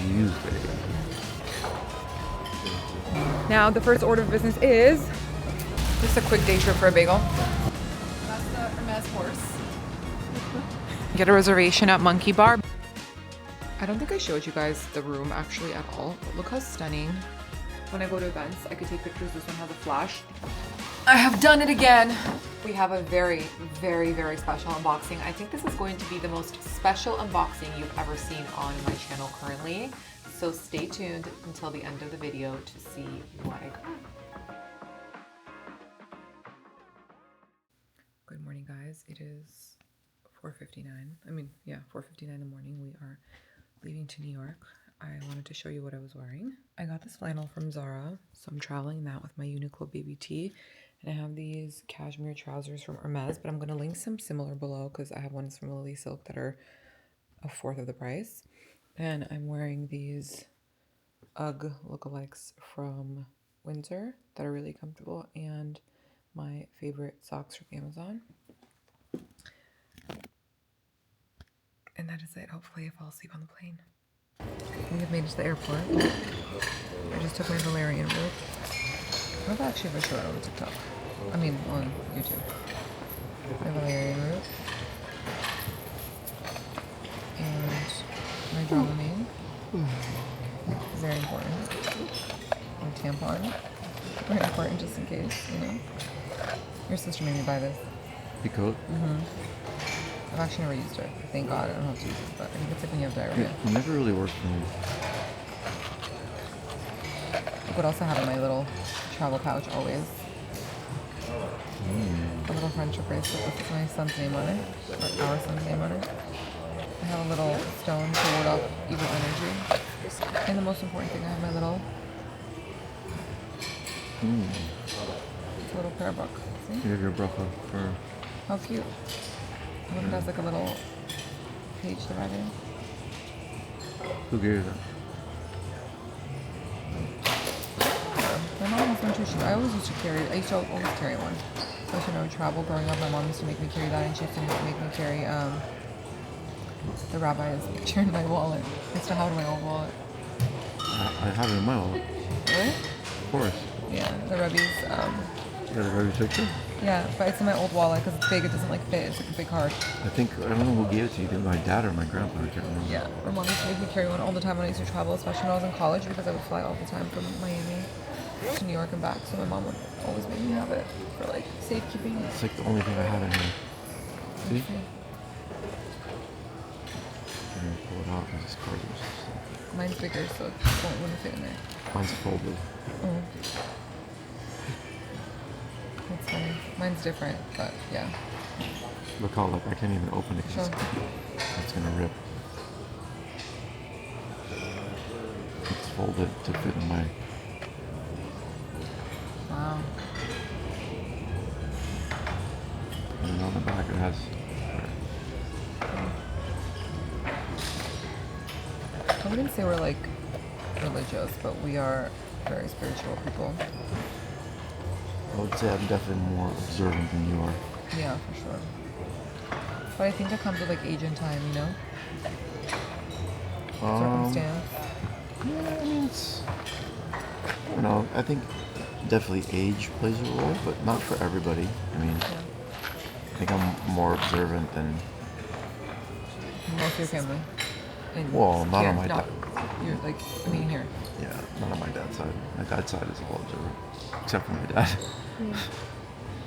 Tuesday. Now the first order of business is just a quick day trip for a bagel. That's the Hermes horse. Get a reservation at Monkey Bar. I don't think I showed you guys the room actually at all, but look how stunning. When I go to events, I could take pictures. This one has a flash. I have done it again. We have a very, very, very special unboxing. I think this is going to be the most special unboxing you've ever seen on my channel currently. So stay tuned until the end of the video to see what I got. Good morning, guys. It is 4:59. 4:59 in the morning. We are leaving to New York. I wanted to show you what I was wearing. I got this flannel from Zara, so I'm traveling that with my Uniqlo baby tee. And I have these cashmere trousers from Hermes, but I'm going to link some similar below because I have ones from Lily Silk that are a fourth of the price. And I'm wearing these UGG lookalikes from Windsor that are really comfortable, and my favorite socks from Amazon. And that is it. Hopefully I fall asleep on the plane. We have made it to the airport. I just took my Valerian route. I don't actually have a short on TikTok. On YouTube. My Valerian route. And my Dramamine. Very important. My tampon. Very important just in case, you know. Your sister made me buy this. Because? I've actually never used it. Thank God I don't have to use it, but I think it's like when you have diarrhea. It never really worked for me. Look what else I have in my little travel pouch always. A little friendship bracelet with my son's name on it, or our son's name on it. I have a little stone to ward off evil energy. And the most important thing, I have my little little prayer book. See? You have your bracha for... How cute. One has like a little page divider. Who gave you that? My mom has one too. I always used to carry. I used to always carry one. Especially when I would travel growing up, my mom used to make me carry that, and she used to make me carry the rabbi's picture in my wallet. I used to have it in my old wallet. I have it in my wallet. Really? Of course. Yeah, the Rebbe's. You got a Rebbe's picture? Yeah, but it's in my old wallet because it's big. It doesn't like fit. It's like a big card. I don't know who gave it to you. Either my dad or my grandpa. I can't remember. Yeah, my mom used to make me carry one all the time when I used to travel, especially when I was in college, because I would fly all the time from Miami to New York and back. So my mom would always make me have it for like safekeeping. It's like the only thing I have in here. See? I'm gonna pull it out because this card is just like... Mine's bigger, so it wouldn't fit in there. Mine's folded. Oh. That's funny. Mine's different, but yeah. Look how, like, I can't even open it because it's gonna rip. It's folded to fit in my... Wow. And then on the back it has... I wouldn't say we're like religious, but we are very spiritual people. I would say I'm definitely more observant than you are. Yeah, for sure. But I think that comes with like age and time, you know? Circumstance. Yeah, I mean, it's... I don't know, I think definitely age plays a role, but not for everybody. I mean, I think I'm more observant than... Most of your family. And well, not here, on my dad. You're like, I mean here. Yeah, not on my dad's side. My dad's side is all observant. Except for my dad. Yeah.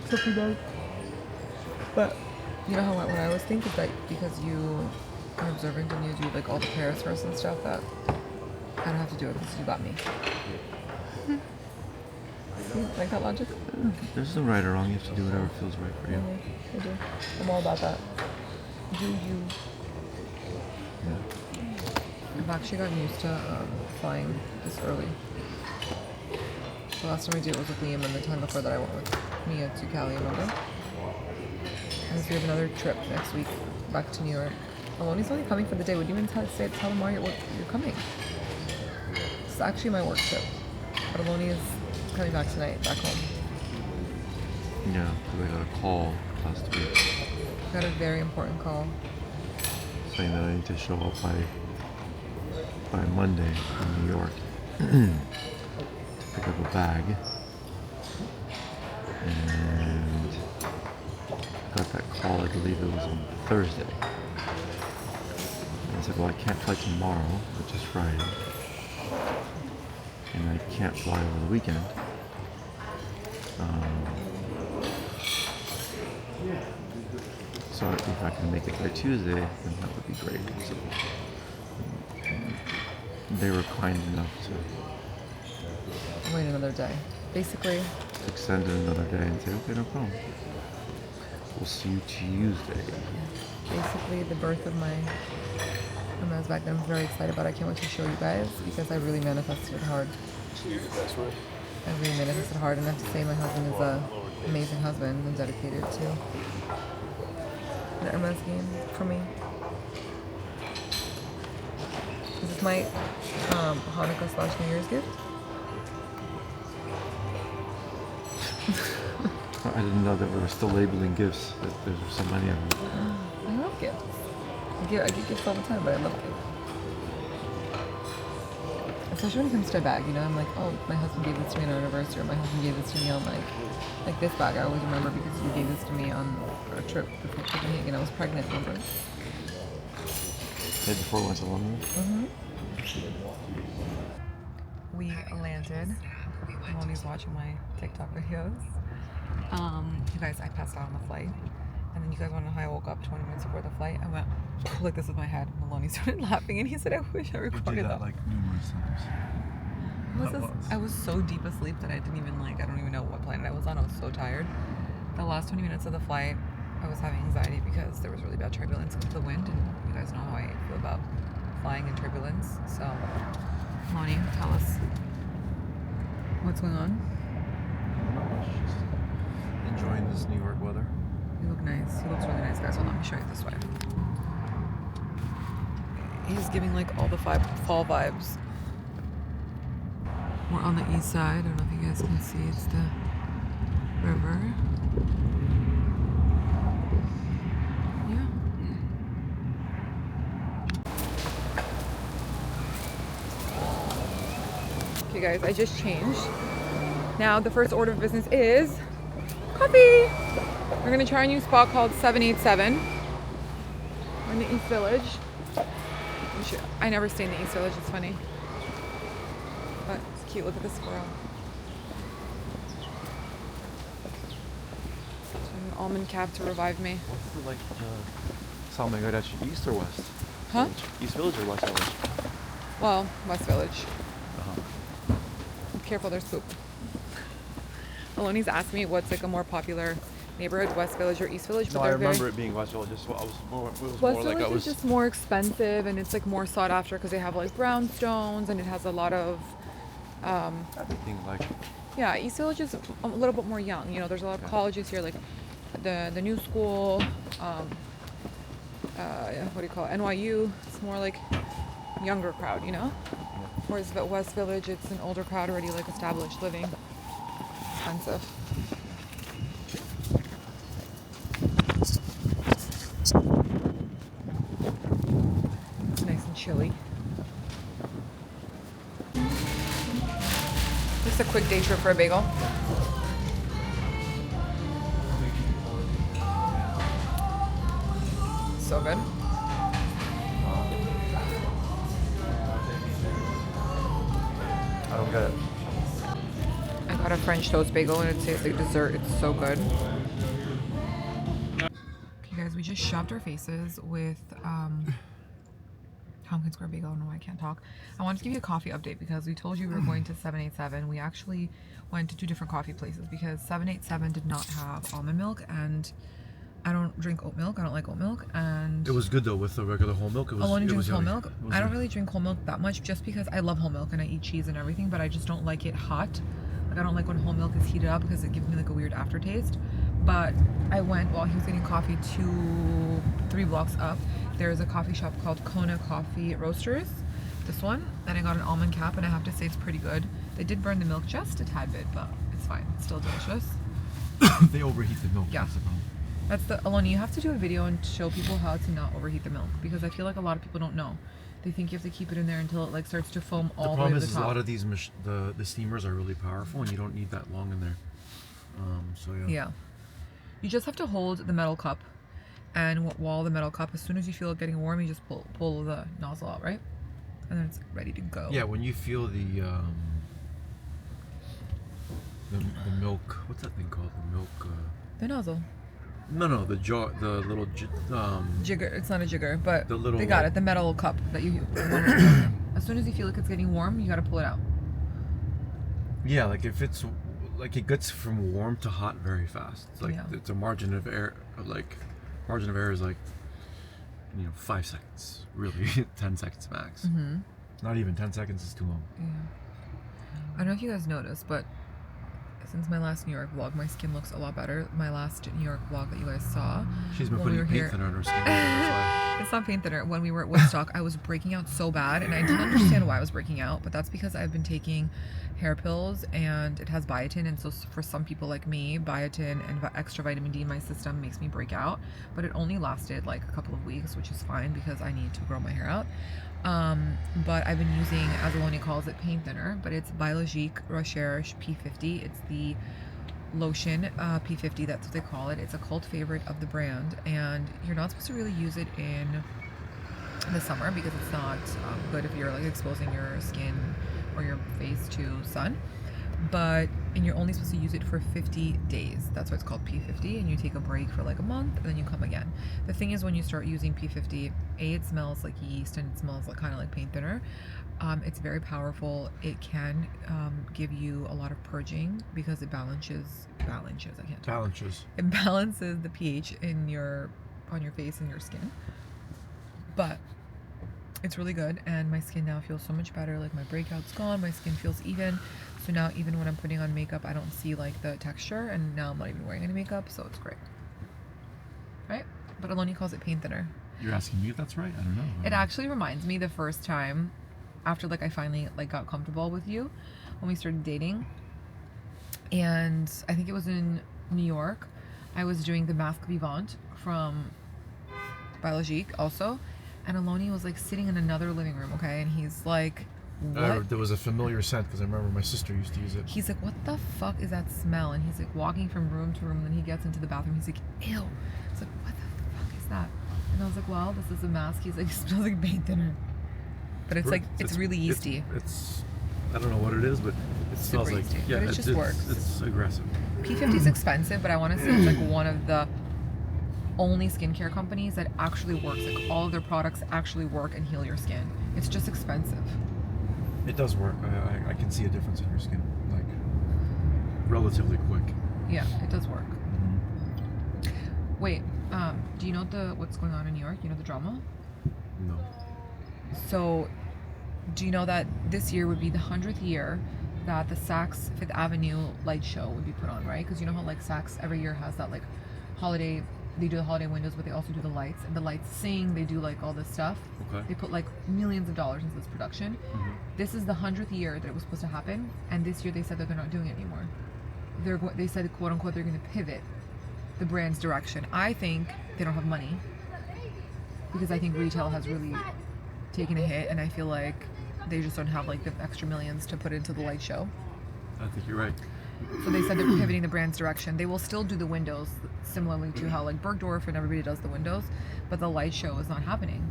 Except for dad. But, you know what I always think is that because you are observant and you do like all the prayers first and stuff, that I don't have to do it because you got me. See, like that logic? There's no right or wrong. You have to do whatever feels right for you. I do. I'm all about that. Do you. Yeah. I've actually gotten used to flying this early. The last time I did it was with Liam, and the time before that I went with Mia to Cali, remember? And so we have another trip next week back to New York. Aloni's only coming for the day. Would you even tell him why you're coming? It's actually my work trip. But Aloni is coming back tonight, back home. Yeah, because I got a call last week. Got a very important call. Saying that I need to show up by by Monday in New York to pick up a bag. And I got that call, I believe it was on Thursday. And I said, well, I can't fly tomorrow, which is Friday. And I can't fly over the weekend. So if I can make it by Tuesday, then that would be great. So they were kind enough to wait another day. Basically, extend it another day and say, okay, no problem. We'll see you Tuesday. Basically, the birth of my Hermes bag that I'm very excited about. I can't wait to show you guys because I really manifested it hard. I really manifested hard, and I have to say my husband is an amazing husband and dedicated to the Hermes game for me. This is my Hanukkah / New Year's gift. I didn't know that we were still labeling gifts. That there's so many of them. I love gifts. I get gifts all the time, but I love gifts. Especially when it comes to a bag, you know, I'm like, oh, my husband gave this to me on our anniversary, or my husband gave this to me on like this bag. I always remember because you gave this to me on a trip before Copenhagen. I was pregnant, remember? Day before we went to London? Mm-hmm. We landed. Aloni's watching my TikTok videos. You guys, I passed out on the flight. And then you guys want to know how I woke up 20 minutes before the flight? I went like this with my head. Aloni started laughing and he said, I wish I recorded that. Like numerous times. I was so deep asleep that I don't even know what planet I was on. I was so tired. The last 20 minutes of the flight, I was having anxiety because there was really bad turbulence with the wind, and you guys know how I feel about flying in turbulence. So, Aloni, tell us what's going on. Not much, just enjoying this New York weather. You look nice. He looks really nice, guys. Hold on, let me show you this way. He's giving like all the fall vibes. We're on the east side. I don't know if you guys can see. It's the river. Yeah. Okay, guys, I just changed. Now, the first order of business is coffee. We're gonna try a new spot called 787. We're in the East Village. I never stay in the East Village, it's funny. But it's cute, look at this squirrel. An almond cap to revive me. What's the like Salmon East or West? Huh? East Village or West Village? Well, West Village. Uh-huh. Careful, there's poop. Aloni's asked me what's like a more popular neighborhood, West Village or East Village. No, I remember it being West Village. It was West Village is just more expensive and it's like more sought after because they have like brownstones and it has a lot of everything like. Yeah, East Village is a little bit more young. You know, there's a lot of colleges here, like the new school. What do you call it? NYU. It's more like younger crowd, you know. Whereas at West Village, it's an older crowd already, like established living. Expensive. It's nice and chilly. Just a quick day trip for a bagel. So good. I don't get it. I got a French toast bagel and it tastes like dessert. It's so good. Okay, guys, we just shoved our faces with Tompkins Square Bagel. I don't know why I can't talk. I wanted to give you a coffee update because we told you we were going to 787. We actually went to 2 different coffee places because 787 did not have almond milk, and I don't drink oat milk. I don't like oat milk, and It was good though with the regular whole milk. Aloni drinks whole milk. I don't yummy. really drink whole milk that much just because I love whole milk and I eat cheese and everything, but I just don't like it hot. Like I don't like when whole milk is heated up because it gives me like a weird aftertaste. But I went while he was getting coffee 2-3 blocks up. There's a coffee shop called Kona Coffee Roasters. This one. Then I got an almond cap and I have to say it's pretty good. They did burn the milk just a tad bit, but it's fine. It's still delicious. They overheat the milk. Yeah. That's the Aloni. You have to do a video and show people how to not overheat the milk, because I feel like a lot of people don't know. They think you have to keep it in there until it like starts to foam all the way to the top. The problem is a lot of these the steamers are really powerful, and you don't need that long in there. So yeah. Yeah. You just have to hold the metal cup, and while the metal cup, as soon as you feel it getting warm, you just pull the nozzle out, right? And then it's ready to go. Yeah, when you feel the milk, what's that thing called? The milk. The nozzle. No, the jar, the little jigger. It's not a jigger, but the little, they got it. The metal cup that you. As soon as you feel like it's getting warm, you got to pull it out. Yeah, like if it's like it gets from warm to hot very fast. It's like it's a margin of error. Like margin of error is like 5 seconds, really. 10 seconds max. Mm-hmm. Not even 10 seconds is too long. Yeah. I don't know if you guys noticed, but since my last New York vlog, my skin looks a lot better. My last New York vlog that you guys saw. She's been putting paint thinner on her skin. That's It's not paint thinner. When we were at Woodstock, I was breaking out so bad, and I didn't understand why I was breaking out, but that's because I've been taking hair pills, and it has biotin, and so for some people like me, biotin and extra vitamin D in my system makes me break out, but it only lasted like a couple of weeks, which is fine because I need to grow my hair out. But I've been using, as Aloni calls it, paint thinner, but it's Biologique Recherche P50. It's the lotion P50, that's what they call it. It's a cult favorite of the brand, and you're not supposed to really use it in the summer because it's not good if you're like exposing your skin or your face to sun. And you're only supposed to use it for 50 days. That's why it's called P50, and you take a break for like a month and then you come again. The thing is, when you start using P50, it smells like yeast and it smells like kind of like paint thinner. It's very powerful. It can give you a lot of purging because it balances the pH on your face and your skin. But it's really good, and my skin now feels so much better. Like my breakout's gone, my skin feels even. So now even when I'm putting on makeup, I don't see like the texture, and now I'm not even wearing any makeup, so it's great. Right? But Aloni calls it paint thinner. You're asking me if that's right? I don't know. It actually reminds me the first time after like I finally like got comfortable with you when we started dating. And I think it was in New York. I was doing the Masque Vivant from Biologique also. And Aloni was like sitting in another living room, okay? And he's like, what? There was a familiar scent because I remember my sister used to use it. He's like, what the fuck is that smell? And he's like walking from room to room, and then he gets into the bathroom. He's like, ew. It's like, what the fuck is that? And I was like, well, this is a mask. He's like, it smells like paint thinner. But it's like, it's really yeasty. It's I don't know what it is, but it smells like, yeah, but it just works. It's aggressive. P50 is expensive, but I want to say it's like one of the only skincare companies that actually works. Like all of their products actually work and heal your skin. It's just expensive. It does work. I can see a difference in your skin, like relatively quick. Yeah, it does work. Mm-hmm. Wait, do you know what's going on in New York? You know the drama? No. So, do you know that this year would be the 100th year that the Saks Fifth Avenue light show would be put on, right? Because you know how like Saks every year has that like holiday. They do the holiday windows, but they also do the lights, and the lights sing. They do like all this stuff. Okay. They put like millions of dollars into this production. Mm-hmm. This is the 100th year that it was supposed to happen, and this year they said that they're not doing it anymore. They said, quote unquote, they're going to pivot the brand's direction. I think they don't have money because I think retail has really taken a hit, and I feel like they just don't have like the extra millions to put into the light show. I think you're right. So they said they're pivoting the brand's direction. They will still do the windows similarly to how like Bergdorf and everybody does the windows, but the light show is not happening.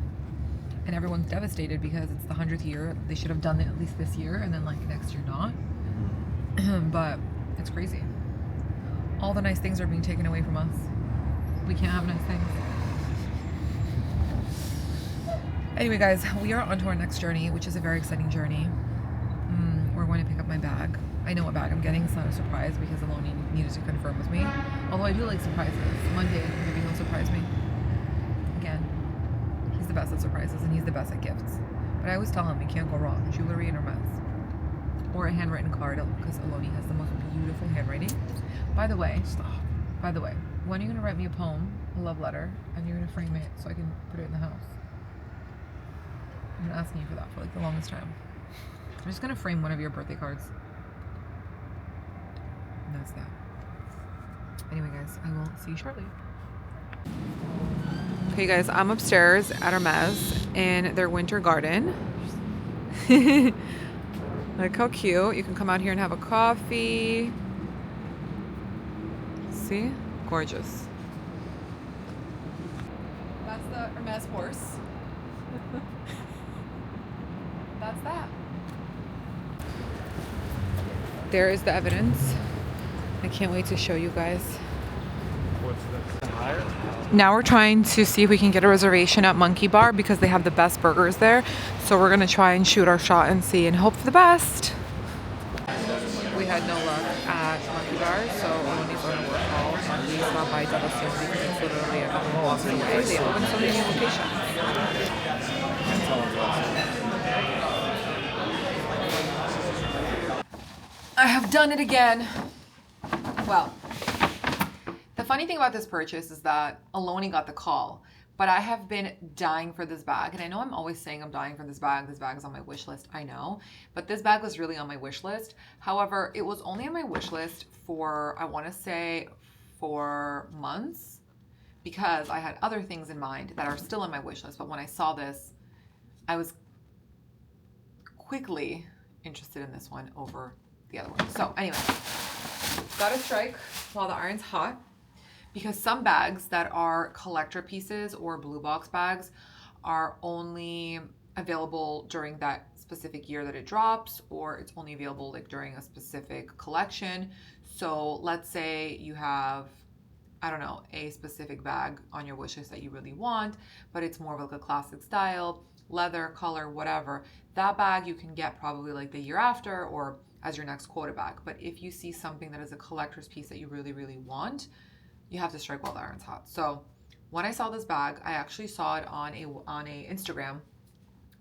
And everyone's devastated because it's the 100th year. They should have done it at least this year, and then like next year not. But it's crazy. All the nice things are being taken away from us. We can't have nice things. Anyway, guys, we are on to our next journey, which is a very exciting journey. We're going to pick up my bag. I know what bag I'm getting. It's not a surprise because Aloni needed to confirm with me. Although I do like surprises. Monday, maybe he'll surprise me. Again, he's the best at surprises, and he's the best at gifts. But I always tell him you can't go wrong. Jewelry and Hermès. Or a handwritten card, because Aloni has the most beautiful handwriting. By the way, when are you going to write me a poem, a love letter, and you're going to frame it so I can put it in the house? I've been asking you for that for like the longest time. I'm just going to frame one of your birthday cards. And that's that. Anyway, guys, I will see you shortly. Okay guys, I'm upstairs at Hermes in their winter garden. Look how cute. You can come out here and have a coffee. See? Gorgeous. That's the Hermes horse. That's that. There is the evidence. I can't wait to show you guys. What's this? Higher? Now we're trying to see if we can get a reservation at Monkey Bar because they have the best burgers there. So we're gonna try and shoot our shot and see and hope for the best. We had no luck at Monkey Bar, so Aloni's going to work hall. We stopped by Double Stairs because it's literally a couple blocks away. They opened so many new locations. I have done it again. Well, the funny thing about this purchase is that Aloni got the call, but I have been dying for this bag. And I know I'm always saying I'm dying for this bag. This bag is on my wish list, I know. But this bag was really on my wish list. However, it was only on my wish list for, I want to say, 4 months, because I had other things in mind that are still on my wish list. But when I saw this, I was quickly interested in this one over the other one. So anyway, gotta strike while the iron's hot, because some bags that are collector pieces or blue box bags are only available during that specific year that it drops, or it's only available like during a specific collection. So let's say you have, I don't know, a specific bag on your wish list that you really want, but it's more of like a classic style, leather, color, whatever. That bag you can get probably like the year after or as your next quota bag. But if you see something that is a collector's piece that you really, really want, you have to strike while the iron's hot. So when I saw this bag, I actually saw it on a Instagram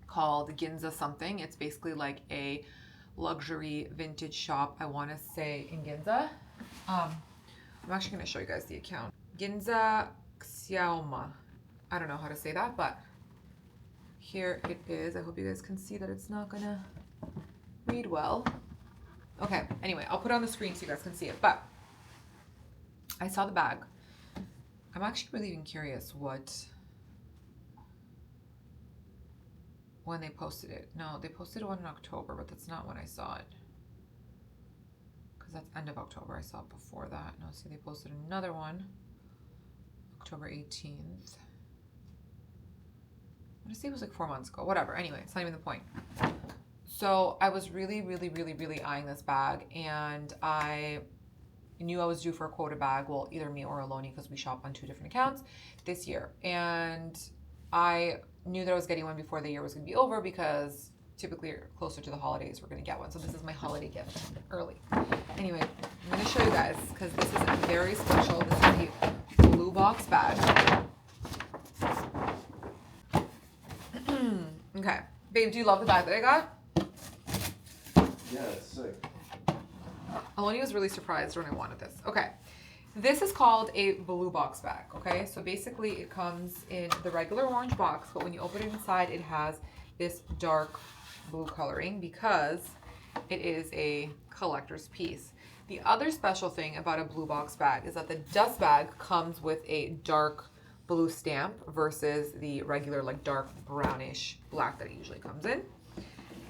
called Ginza something. It's basically like a luxury vintage shop, I want to say, in Ginza. I'm actually going to show you guys the account. Ginza Xiaoma. I don't know how to say that, but here it is. I hope you guys can see that it's not going to read well. Okay, anyway, I'll put it on the screen so you guys can see it. But I saw the bag. I'm actually really even curious when they posted it. No, they posted one in October, but that's not when I saw it. Because that's end of October. I saw it before that. No, see, they posted another one October 18th. I want to say it was like 4 months ago. Whatever. Anyway, it's not even the point. So I was really, really, really, really eyeing this bag, and I knew I was due for a quota bag. Well, either me or Aloni, because we shop on 2 different accounts this year. And I knew that I was getting one before the year was going to be over, because typically closer to the holidays we're going to get one. So this is my holiday gift early. Anyway, I'm going to show you guys, because this is very special. This is the blue box bag. Okay. Babe, do you love the bag that I got? Yeah, it's sick. Aloni was really surprised when I wanted this. Okay. This is called a blue box bag, okay? So basically it comes in the regular orange box, but when you open it inside, it has this dark blue coloring because it is a collector's piece. The other special thing about a blue box bag is that the dust bag comes with a dark blue stamp versus the regular like dark brownish black that it usually comes in.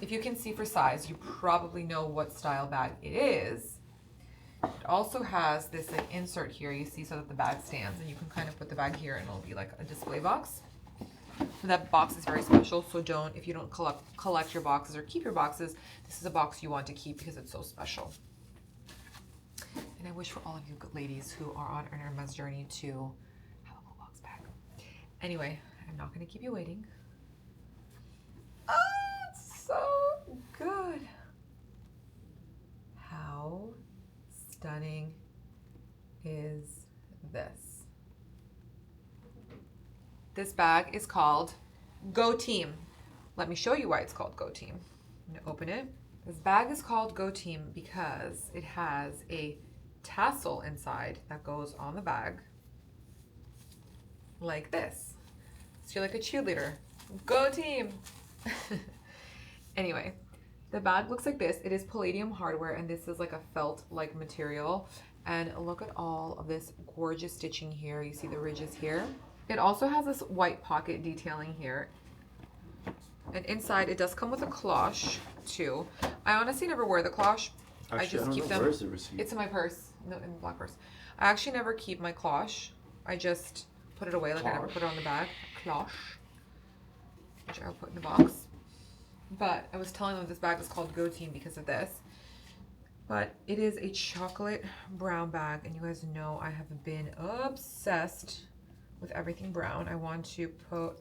If you can see for size, you probably know what style bag it is. It also has this like insert here, you see, so that the bag stands, and you can kind of put the bag here and it'll be like a display box. So that box is very special, so if you don't collect your boxes or keep your boxes, this is a box you want to keep because it's so special. And I wish for all of you good ladies who are on an Hermes journey to have a blue box bag. Anyway, I'm not going to keep you waiting. It's so good. How stunning is this? This bag is called Go Team. Let me show you why it's called Go Team. I'm going to open it. This bag is called Go Team because it has a tassel inside that goes on the bag like this. So you're like a cheerleader. Go Team! Anyway, the bag looks like this. It is palladium hardware, and this is like a felt-like material. And look at all of this gorgeous stitching here. You see the ridges here. It also has this white pocket detailing here. And inside it does come with a cloche too. I honestly never wear the cloche. Actually, I just keep them. Where's the receipt? It's in my purse, in the black purse. I actually never keep my cloche. I just put it away, like I never put it on the bag. Cloche, which I'll put in the box. But I was telling them this bag is called Go Team because of this. But it is a chocolate brown bag, and you guys know I have been obsessed with everything brown. I want to put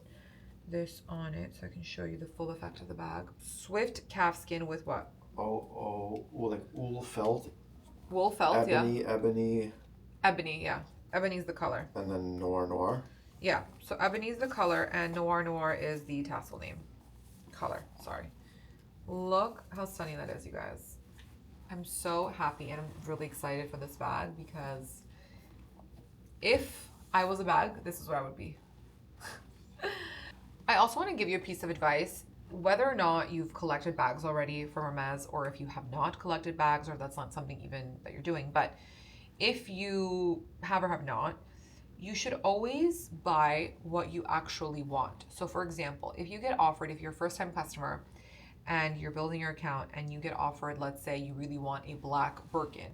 this on it so I can show you the full effect of the bag. Swift calfskin with what? Well, like wool felt. Wool felt, ebony, yeah. Ebony, yeah. Ebony is the color. And then noir. Yeah, so ebony is the color, and noir is the tassel name. Color, sorry. Look how stunning that is, you guys. I'm so happy, and I'm really excited for this bag because if I was a bag, this is what I would be. I also want to give you a piece of advice. Whether or not you've collected bags already from Hermes, or if you have not collected bags, or if that's not something even that you're doing, but if you have or have not, you should always buy what you actually want. So for example, if you get offered, if you're a first-time customer and you're building your account and you get offered, let's say you really want a black Birkin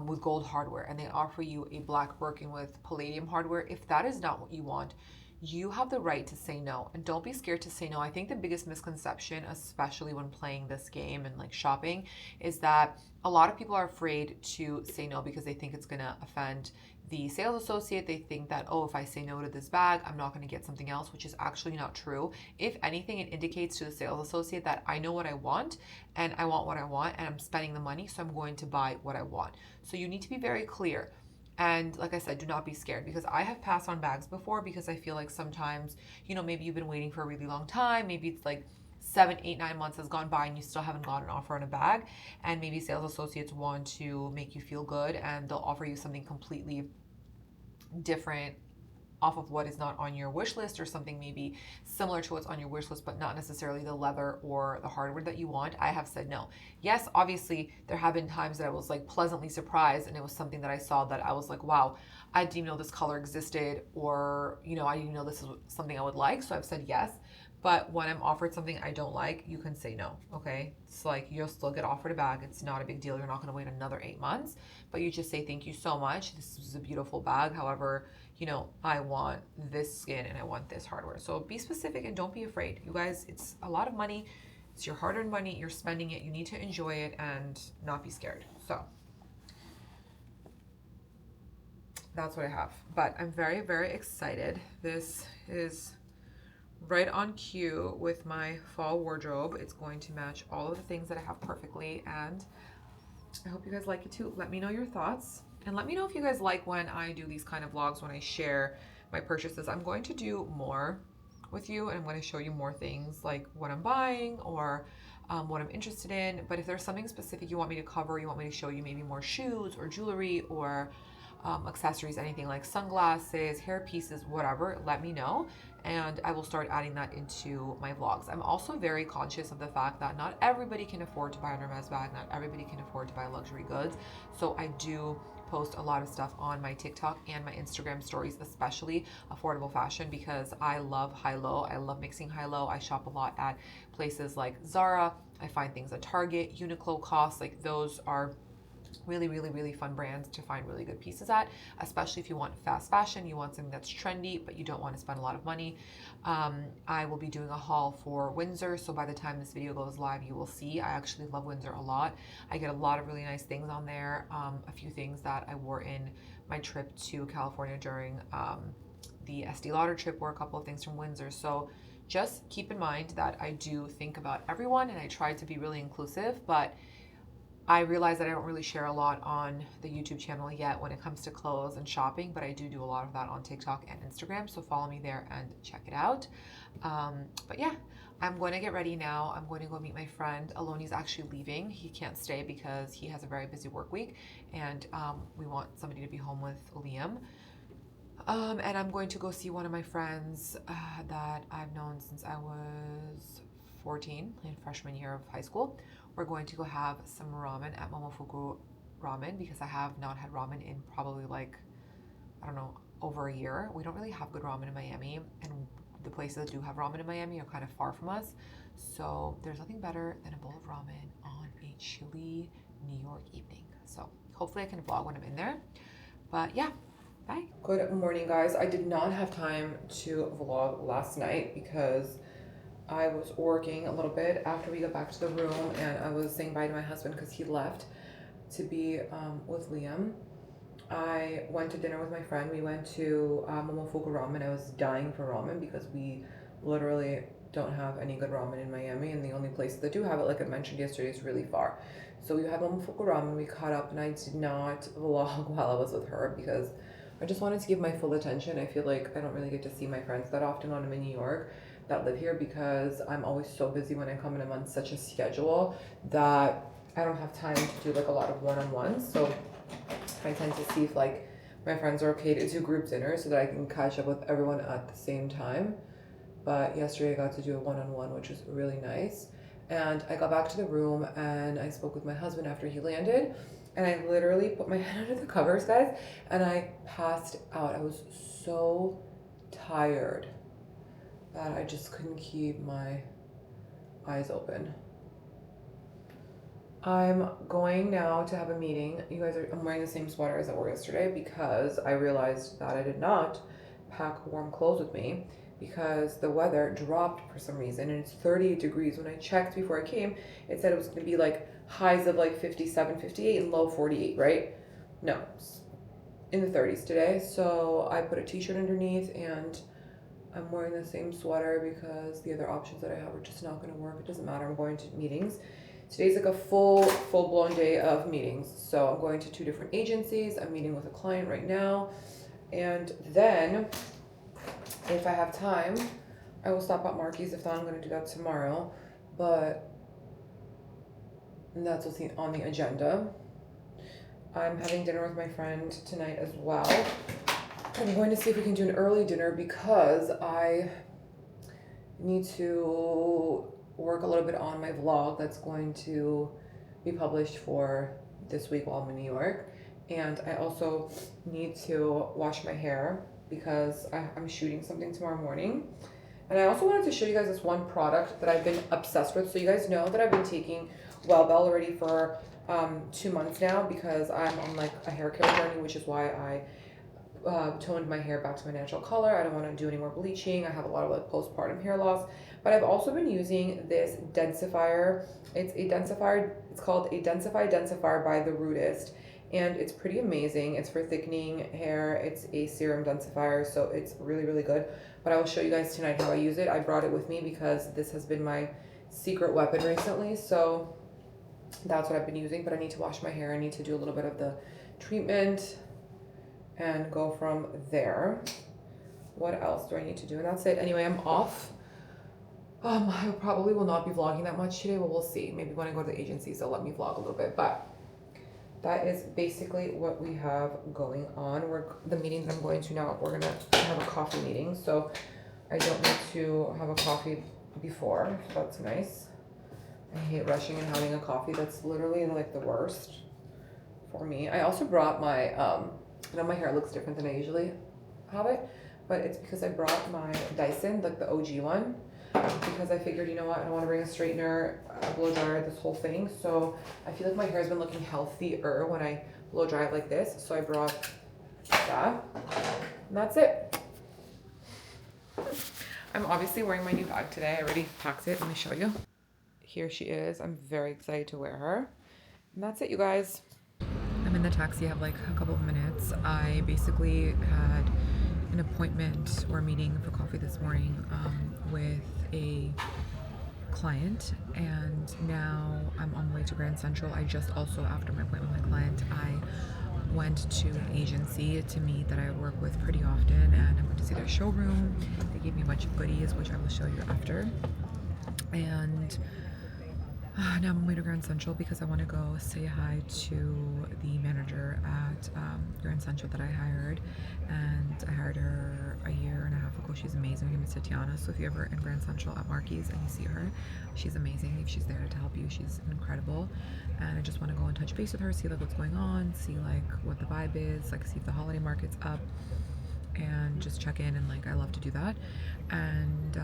with gold hardware, and they offer you a black Birkin with palladium hardware, if that is not what you want, you have the right to say no, and don't be scared to say no. I think the biggest misconception, especially when playing this game and like shopping, is that a lot of people are afraid to say no because they think it's gonna offend the sales associate. They think that, oh, if I say no to this bag, I'm not gonna get something else, which is actually not true. If anything, it indicates to the sales associate that I know what I want, and I want what I want, and I'm spending the money, so I'm going to buy what I want. So you need to be very clear. And like I said, do not be scared, because I have passed on bags before because I feel like sometimes, you know, maybe you've been waiting for a really long time. Maybe it's like 7, 8, 9 months has gone by and you still haven't got an offer on a bag. And maybe sales associates want to make you feel good and they'll offer you something completely different off of what is not on your wish list, or something maybe similar to what's on your wish list, but not necessarily the leather or the hardware that you want. I have said no. Yes, obviously there have been times that I was like pleasantly surprised, and it was something that I saw that I was like, wow, I didn't even know this color existed, or, you know, I didn't know this is something I would like. So I've said yes. But when I'm offered something I don't like, you can say no, okay? It's like you'll still get offered a bag. It's not a big deal. You're not gonna wait another 8 months, but you just say, thank you so much. This is a beautiful bag. However, you know, I want this skin and I want this hardware. So be specific and don't be afraid. You guys, it's a lot of money. It's your hard-earned money. You're spending it. You need to enjoy it and not be scared. So that's what I have. But I'm very, very excited. This is right on cue with my fall wardrobe. It's going to match all of the things that I have perfectly, and I hope you guys like it too. Let me know your thoughts, and let me know if you guys like when I do these kind of vlogs, when I share my purchases. I'm going to do more with you, and I'm going to show you more things like what I'm buying, or what I'm interested in. But if there's something specific you want me to cover, you want me to show you maybe more shoes or jewelry or accessories, anything like sunglasses, hair pieces, whatever, let me know, and I will start adding that into my vlogs. I'm also very conscious of the fact that not everybody can afford to buy an Hermes bag, not everybody can afford to buy luxury goods, so I do post a lot of stuff on my TikTok and my Instagram stories, especially affordable fashion, because I love high-low. I love mixing high-low. I shop a lot at places like Zara. I find things at Target, Uniqlo, Cost, like those are really, really, really fun brands to find really good pieces at, especially if you want fast fashion, you want something that's trendy, but you don't want to spend a lot of money. I will be doing a haul for Windsor, so by the time this video goes live, you will see. I actually love Windsor a lot. I get a lot of really nice things on there. A few things that I wore in my trip to California during the Estee Lauder trip were a couple of things from Windsor. So just keep in mind that I do think about everyone, and I try to be really inclusive, but I realize that I don't really share a lot on the YouTube channel yet when it comes to clothes and shopping, but I do a lot of that on TikTok and Instagram, so follow me there and check it out. But yeah, I'm going to get ready now. I'm going to go meet my friend. Aloni's actually leaving. He can't stay because he has a very busy work week, and we want somebody to be home with Liam. And I'm going to go see one of my friends that I've known since I was 14, in freshman year of high school. We're going to go have some ramen at Momofuku ramen because I have not had ramen in probably like, I don't know, over a year. We don't really have good ramen in Miami, and the places that do have ramen in Miami are kind of far from us. So there's nothing better than a bowl of ramen on a chilly New York evening. So hopefully I can vlog when I'm in there. But yeah, bye. Good morning, guys. I did not have time to vlog last night because I was working a little bit after we got back to the room, and I was saying bye to my husband because he left to be with Liam. I went to dinner with my friend. We went to Momofuku Ramen. I was dying for ramen because we literally don't have any good ramen in Miami, and the only place that do have it, like I mentioned yesterday, is really far. So we had Momofuku Ramen, we caught up, and I did not vlog while I was with her because I just wanted to give my full attention. I feel like I don't really get to see my friends that often when I'm in New York that live here because I'm always so busy when I come and I'm on such a schedule that I don't have time to do like a lot of one-on-ones. So I tend to see if like my friends are okay to do group dinner so that I can catch up with everyone at the same time. But yesterday I got to do a one-on-one, which was really nice. And I got back to the room and I spoke with my husband after he landed, and I literally put my head under the covers, guys, and I passed out. I was so tired that I just couldn't keep my eyes open. I'm going now to have a meeting. You guys I'm wearing the same sweater as I wore yesterday because I realized that I did not pack warm clothes with me because the weather dropped for some reason, and it's 38 degrees. When I checked before I came, it said it was going to be like highs of like 57, 58 and low 48, right? No, it's in the 30s today. So I put a t-shirt underneath, and I'm wearing the same sweater because the other options that I have are just not going to work. It doesn't matter. I'm going to meetings. Today's like a full-blown day of meetings. So I'm going to 2 different agencies. I'm meeting with a client right now. And then if I have time, I will stop at Marky's. If not, I'm going to do that tomorrow. But that's what's on the agenda. I'm having dinner with my friend tonight as well. I'm going to see if we can do an early dinner because I need to work a little bit on my vlog that's going to be published for this week while I'm in New York. And I also need to wash my hair because I'm shooting something tomorrow morning. And I also wanted to show you guys this one product that I've been obsessed with. So you guys know that I've been taking Well Bell already for 2 months now because I'm on like a hair care journey, which is why I toned my hair back to my natural color. I don't want to do any more bleaching. I have a lot of like postpartum hair loss. But I've also been using this densifier. It's called a Densify Densifier by The Rootist. And it's pretty amazing. It's for thickening hair. It's a serum densifier, so it's really, really good. But I will show you guys tonight how I use it. I brought it with me because this has been my secret weapon recently. So that's what I've been using, but I need to wash my hair. I need to do a little bit of the treatment and go from there. What else do I need to do? And that's it. Anyway, I'm off. I probably will not be vlogging that much today, but we'll see. Maybe when I go to the agencies, they'll let me vlog a little bit. But that is basically what we have going on. The meeting that I'm going to now, we're gonna have a coffee meeting, so I don't need to have a coffee before. So that's nice. I hate rushing and having a coffee. That's literally like the worst for me. I also brought my, I know my hair looks different than I usually have it, but it's because I brought my Dyson, like the OG one, because I figured, you know what, I don't want to bring a straightener, a blow dryer, this whole thing. So I feel like my hair has been looking healthier when I blow dry it like this. So I brought that, and that's it. I'm obviously wearing my new bag today. I already packed it. Let me show you. Here she is. I'm very excited to wear her. And that's it, you guys. I'm in the taxi. I have like a couple of minutes. I basically had an appointment or meeting for coffee this morning with a client, and now I'm on the way to Grand Central. I just also, after my appointment with my client, I went to an agency to meet that I work with pretty often, and I went to see their showroom. They gave me a bunch of goodies, which I will show you after. And Now I'm on my way to Grand Central because I want to go say hi to the manager at Grand Central that I hired. And I hired her a year and a half ago. She's amazing. Her name is Tatiana. So if you're ever in Grand Central at Marky's and you see her, she's amazing. If she's there to help you, she's incredible. And I just want to go and touch base with her, see like what's going on, see like what the vibe is, like see if the holiday market's up, and just check in. And like I love to do that. And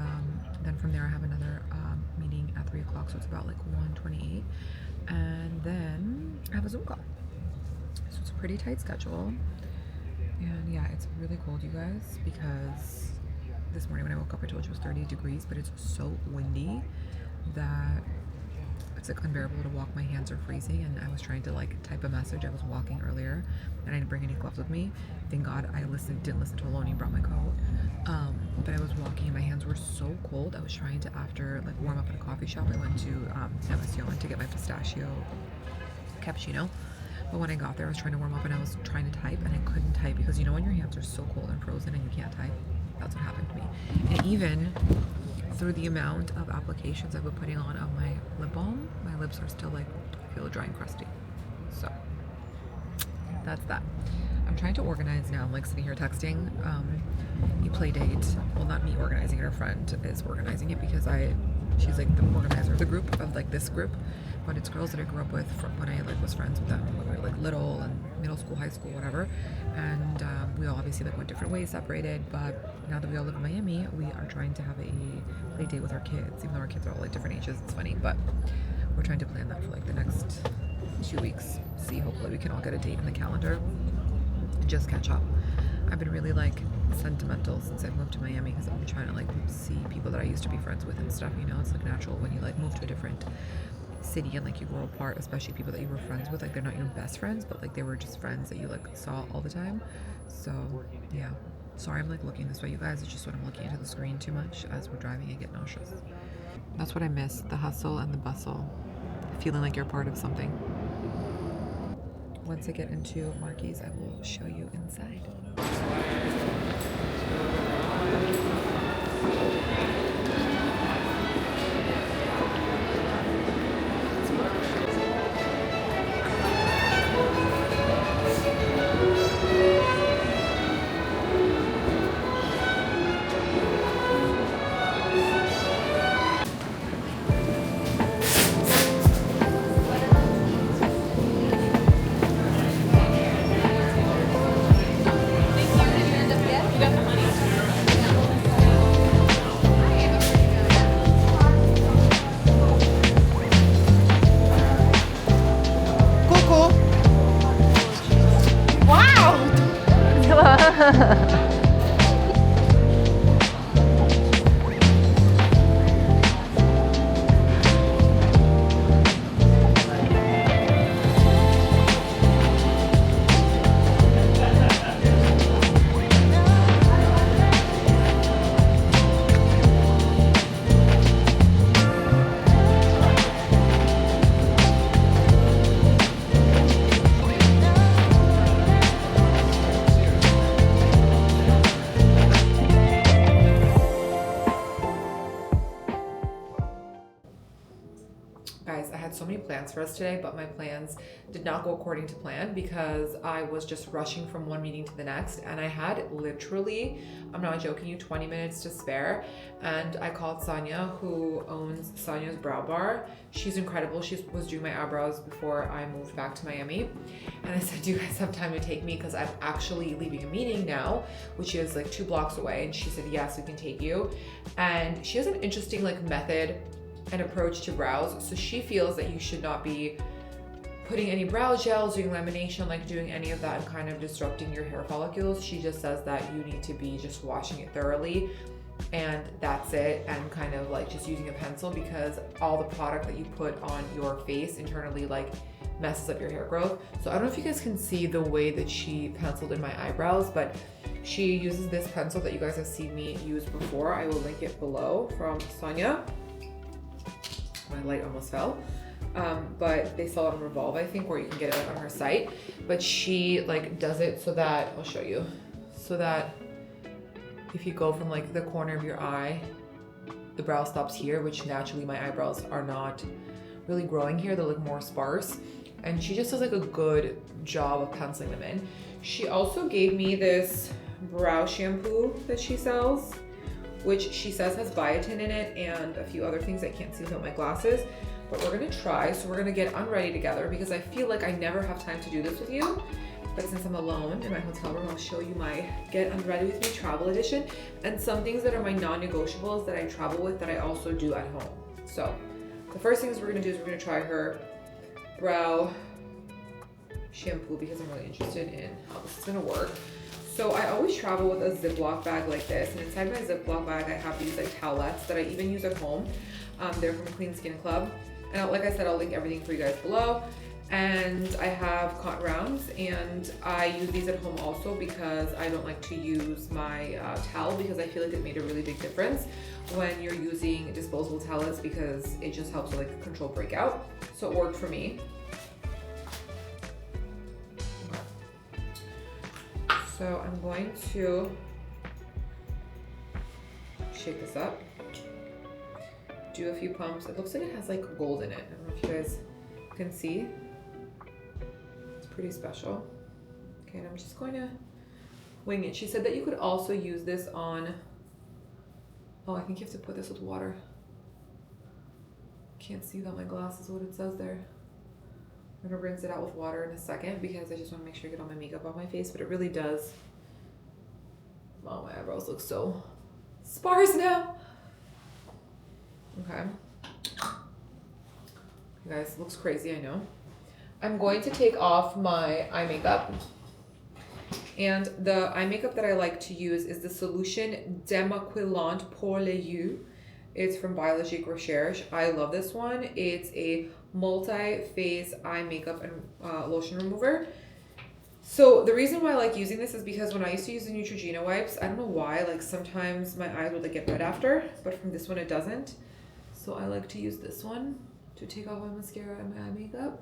then from there I have another meeting at 3 o'clock, so it's about like 1:28, and then I have a Zoom call. So it's a pretty tight schedule. And yeah, it's really cold, you guys, because this morning when I woke up I told you it was 30 degrees, but it's so windy that it's like unbearable to walk. My hands are freezing, and I was trying to like type a message. I was walking earlier and I didn't bring any gloves with me. Thank God I didn't listen to Aloni and brought my coat. But I was walking and my hands were so cold. I was trying to, after like warm up at a coffee shop, I went to NYC to get my pistachio cappuccino. But when I got there, I was trying to warm up and I was trying to type and I couldn't type because you know when your hands are so cold and frozen and you can't type? That's what happened to me. And even through the amount of applications I've been putting on my lip balm, my lips are still like, I feel dry and crusty. So that's that. I'm trying to organize now. I'm like sitting here texting a play date. Well, not me organizing it, her friend is organizing it because she's like the organizer of the group, of like this group, but it's girls that I grew up with from when I like was friends with them when we were like little and middle school, high school, whatever. And we all obviously like went different ways, separated, but now that we all live in Miami, we are trying to have a play date with our kids, even though our kids are all like different ages. It's funny, but we're trying to plan that for like the next 2 weeks. See, hopefully we can all get a date in the calendar and just catch up. I've been really like sentimental since I've moved to Miami because I've been trying to like see people that I used to be friends with and stuff, you know. It's like natural when you like move to a different city and like you grow apart, especially people that you were friends with, like they're not your best friends, but like they were just friends that you like saw all the time. So yeah, sorry I'm like looking this way, you guys. It's just when I'm looking into the screen too much as we're driving, I get nauseous. That's what I miss, the hustle and the bustle, feeling like you're part of something. Once I get into Marky's, I will show you inside. Guys, I had so many plans for us today, but my plans did not go according to plan because I was just rushing from one meeting to the next, and I had literally, I'm not joking you, 20 minutes to spare. And I called Sonia, who owns Sonia's Brow Bar. She's incredible. She was doing my eyebrows before I moved back to Miami. And I said, do you guys have time to take me? Because I'm actually leaving a meeting now, which is like 2 blocks away. And she said, yes, we can take you. And she has an interesting like method and approach to brows. So she feels that you should not be putting any brow gels, doing lamination, like doing any of that and kind of disrupting your hair follicles. She just says that you need to be just washing it thoroughly and that's it, and kind of like just using a pencil, because all the product that you put on your face internally like messes up your hair growth. So I don't know if you guys can see the way that she penciled in my eyebrows, but she uses this pencil that you guys have seen me use before. I will link it below, from Sonia. My light almost fell. But they sell it on Revolve, I think, or you can get it on her site. But she like does it so that, I'll show you, so that if you go from like the corner of your eye, the brow stops here, which naturally my eyebrows are not really growing here. They're like more sparse. And she just does like a good job of penciling them in. She also gave me this brow shampoo that she sells, which she says has biotin in it and a few other things I can't see without my glasses, but we're gonna try. So we're gonna get unready together because I feel like I never have time to do this with you. But since I'm alone in my hotel room, I'll show you my Get Unready With Me travel edition and some things that are my non-negotiables that I travel with that I also do at home. So the first things we're gonna do is we're gonna try her brow shampoo because I'm really interested in how this is gonna work. So I always travel with a Ziploc bag like this, and inside my Ziploc bag I have these like towelettes that I even use at home. They're from Clean Skin Club, and like I said, I'll link everything for you guys below. And I have cotton rounds, and I use these at home also because I don't like to use my towel because I feel like it made a really big difference when you're using disposable towels because it just helps to like control breakout. So it worked for me. So I'm going to shake this up, do a few pumps. It looks like it has like gold in it. I don't know if you guys can see. It's pretty special. Okay, and I'm just going to wing it. She said that you could also use this on, oh, I think you have to put this with water. Can't see without my glasses what it says there. I'm gonna rinse it out with water in a second because I just want to make sure I get all my makeup off my face, but it really does. Oh, my eyebrows look so sparse now. Okay. You guys, looks crazy, I know. I'm going to take off my eye makeup. And the eye makeup that I like to use is the Solution Demaquillant pour les yeux. It's from Biologique Recherche. I love this one. It's a multi-phase eye makeup and lotion remover. So the reason why I like using this is because when I used to use the Neutrogena wipes, I don't know why, like sometimes my eyes would like get red after, but from this one it doesn't. So I like to use this one to take off my mascara and my eye makeup.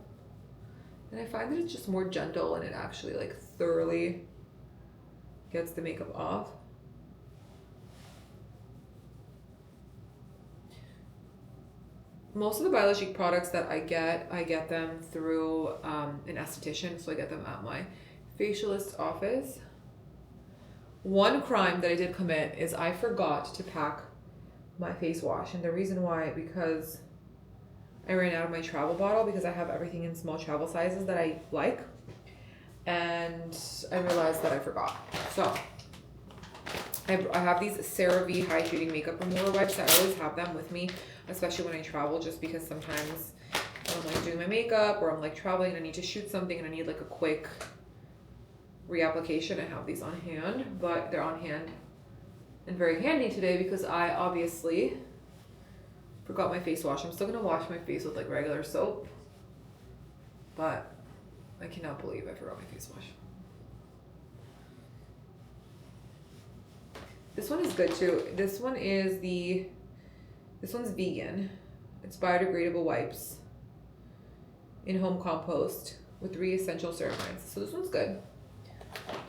And I find that it's just more gentle and it actually like thoroughly gets the makeup off. Most of the Biologique products that I get them through an esthetician, so I get them at my facialist office. One crime that I did commit is I forgot to pack my face wash, and the reason why, because I ran out of my travel bottle because I have everything in small travel sizes that I like, and I realized that I forgot. So I have these CeraVe high-shooting makeup remover wipes. I always have them with me, especially when I travel, just because sometimes when I'm like doing my makeup or I'm like traveling and I need to shoot something and I need like a quick reapplication, I have these on hand, but they're on hand and very handy today because I obviously forgot my face wash. I'm still gonna wash my face with like regular soap, but I cannot believe I forgot my face wash. This one is good too. This one's vegan. It's biodegradable wipes in home compost with 3 essential ceramides. So this one's good.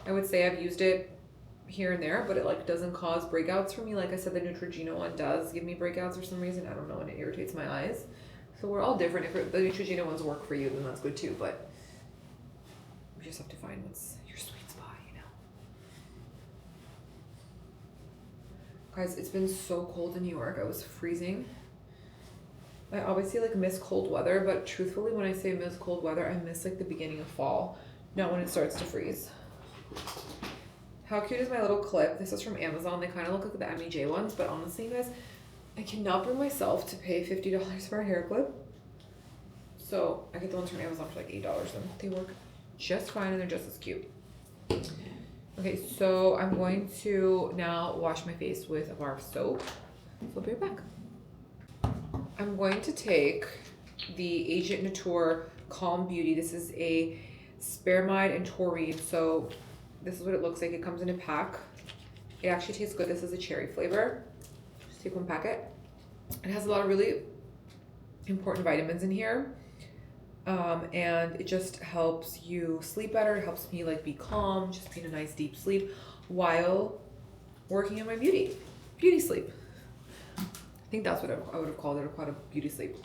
I would say I've used it here and there, but it like doesn't cause breakouts for me. Like I said, the Neutrogena one does give me breakouts for some reason. I don't know, and it irritates my eyes. So we're all different. If the Neutrogena ones work for you, then that's good too, but you just have to find what's your sweet spot, you know. Guys, it's been so cold in New York. I was freezing. I obviously like miss cold weather, but truthfully, when I say miss cold weather, I miss like the beginning of fall, not when it starts to freeze. How cute is my little clip? This is from Amazon. They kind of look like the MEJ ones, but honestly, you guys, I cannot bring myself to pay $50 for a hair clip. So I get the ones from Amazon for like $8 and they work just fine and they're just as cute. Okay, so I'm going to now wash my face with a bar of soap. So I'll be right back. I'm going to take the Agent Nature Calm Beauty. This is a spearmide and taurine. So this is what it looks like. It comes in a pack. It actually tastes good. This is a cherry flavor. Just take one packet. It has a lot of really important vitamins in here. And it just helps you sleep better. It helps me like be calm, just be in a nice deep sleep while working on my beauty sleep. I think that's what I would have called it, a beauty sleep.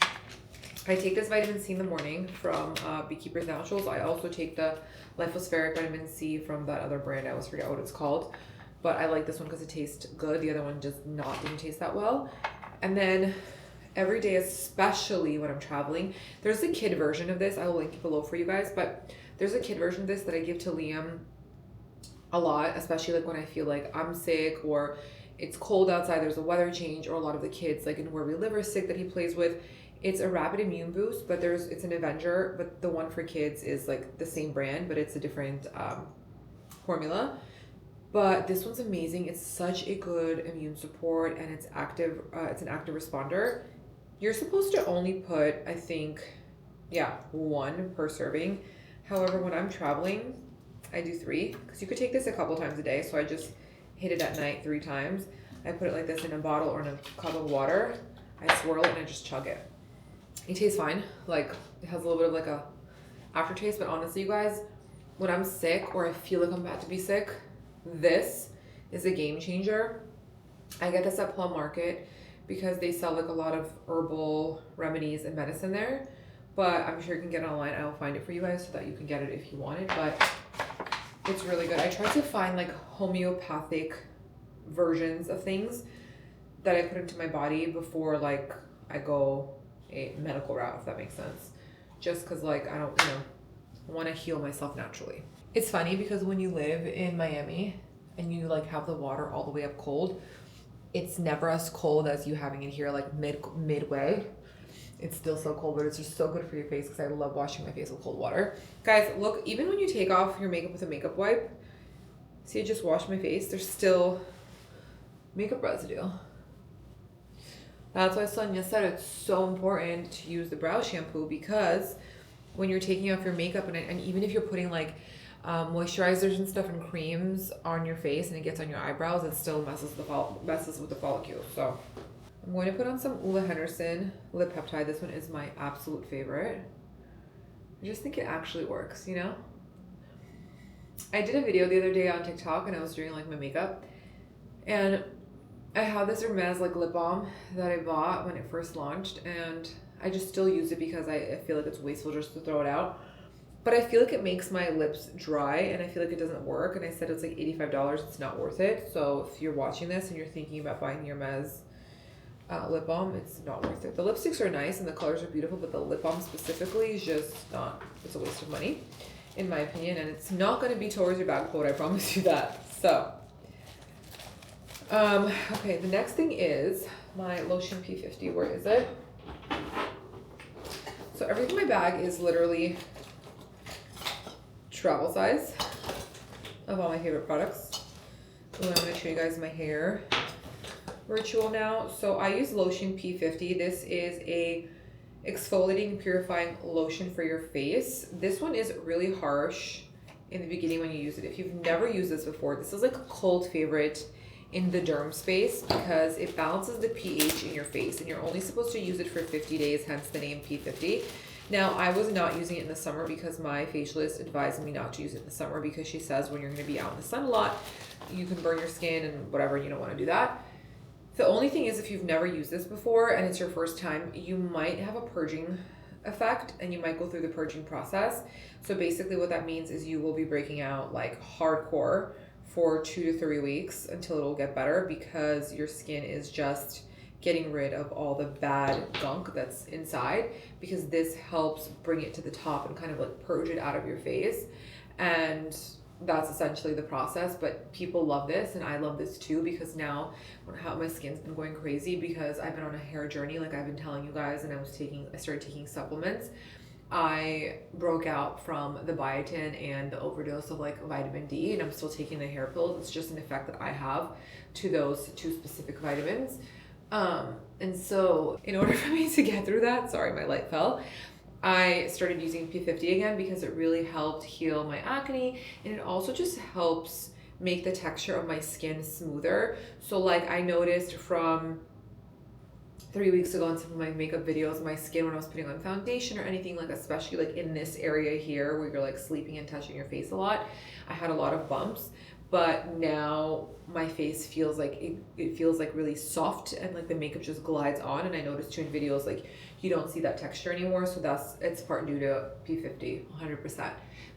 I take this vitamin C in the morning from Beekeeper's Naturals. I also take the Lipospheric vitamin C from that other brand. I always forget what it's called. But I like this one because it tastes good. The other one didn't taste that well. And then every day, especially when I'm traveling, there's a kid version of this. I will link it below for you guys. But there's a kid version of this that I give to Liam a lot, especially like when I feel like I'm sick or it's cold outside, there's a weather change, or a lot of the kids like in where we live are sick that he plays with. It's a rapid immune boost, but it's an Avenger, but the one for kids is like the same brand, but it's a different formula. But this one's amazing. It's such a good immune support, and it's active. It's an active responder. You're supposed to only put, I think, one per serving. However, when I'm traveling, I do 3, because you could take this a couple times a day. So I just hit it at night 3 times. I put it like this in a bottle or in a cup of water. I swirl it and I just chug it. It tastes fine. Like, it has a little bit of like a aftertaste, but honestly, you guys, when I'm sick or I feel like I'm about to be sick, this is a game changer. I get this at Plum Market because they sell like a lot of herbal remedies and medicine there, but I'm sure you can get it online. I will find it for you guys so that you can get it if you want it, but it's really good. I try to find like homeopathic versions of things that I put into my body before like I go a medical route, if that makes sense. Just because like I don't, want to heal myself naturally. It's funny because when you live in Miami and you like have the water all the way up cold, it's never as cold as you having it here like midway. It's still so cold, but it's just so good for your face because I love washing my face with cold water. Guys, look, even when you take off your makeup with a makeup wipe, see, I just washed my face, there's still makeup residue. That's why Sonia said it's so important to use the brow shampoo, because when you're taking off your makeup and even if you're putting like moisturizers and stuff and creams on your face and it gets on your eyebrows, it still messes with the follicles. So I'm going to put on some Ula Henderson lip peptide. This one is my absolute favorite. I just think it actually works, I did a video the other day on TikTok and I was doing like my makeup, and I have this Hermes like lip balm that I bought when it first launched, and I just still use it because I feel like it's wasteful just to throw it out. But I feel like it makes my lips dry and I feel like it doesn't work. And I said it's like $85. It's not worth it. So if you're watching this and you're thinking about buying the Hermes lip balm, it's not worth it. The lipsticks are nice and the colors are beautiful, but the lip balm specifically is just not, it's a waste of money in my opinion. And it's not going to be towards your back quote, I promise you that. So okay, the next thing is my lotion P50. Where is it? So everything in my bag is literally travel size of all my favorite products. Ooh, I'm going to show you guys my hair ritual now. So I use lotion P50. This is a exfoliating purifying lotion for your face. This one is really harsh in the beginning when you use it. If you've never used this before, this is like a cult favorite in the derm space because it balances the pH in your face, and you're only supposed to use it for 50 days, hence the name P50. Now, I was not using it in the summer because my facialist advised me not to use it in the summer because she says when you're going to be out in the sun a lot, you can burn your skin and whatever, you don't want to do that. The only thing is, if you've never used this before and it's your first time, you might have a purging effect and you might go through the purging process. So basically what that means is you will be breaking out like hardcore for 2 to 3 weeks until it'll get better, because your skin is just getting rid of all the bad gunk that's inside, because this helps bring it to the top and kind of like purge it out of your face. And that's essentially the process. But people love this and I love this too, because now how my skin's been going crazy because I've been on a hair journey like I've been telling you guys, and I started taking supplements. I broke out from the biotin and the overdose of like vitamin D, and I'm still taking the hair pills. It's just an effect that I have to those 2 specific vitamins. And so in order for me to get through that, sorry, my light fell, I started using P50 again because it really helped heal my acne, and it also just helps make the texture of my skin smoother. So like I noticed from 3 weeks ago in some of my makeup videos, my skin when I was putting on foundation or anything, like especially like in this area here where you're like sleeping and touching your face a lot, I had a lot of bumps. But now my face feels like it feels like really soft, and like the makeup just glides on. And I noticed too in videos, like you don't see that texture anymore. So it's part due to P50, 100%.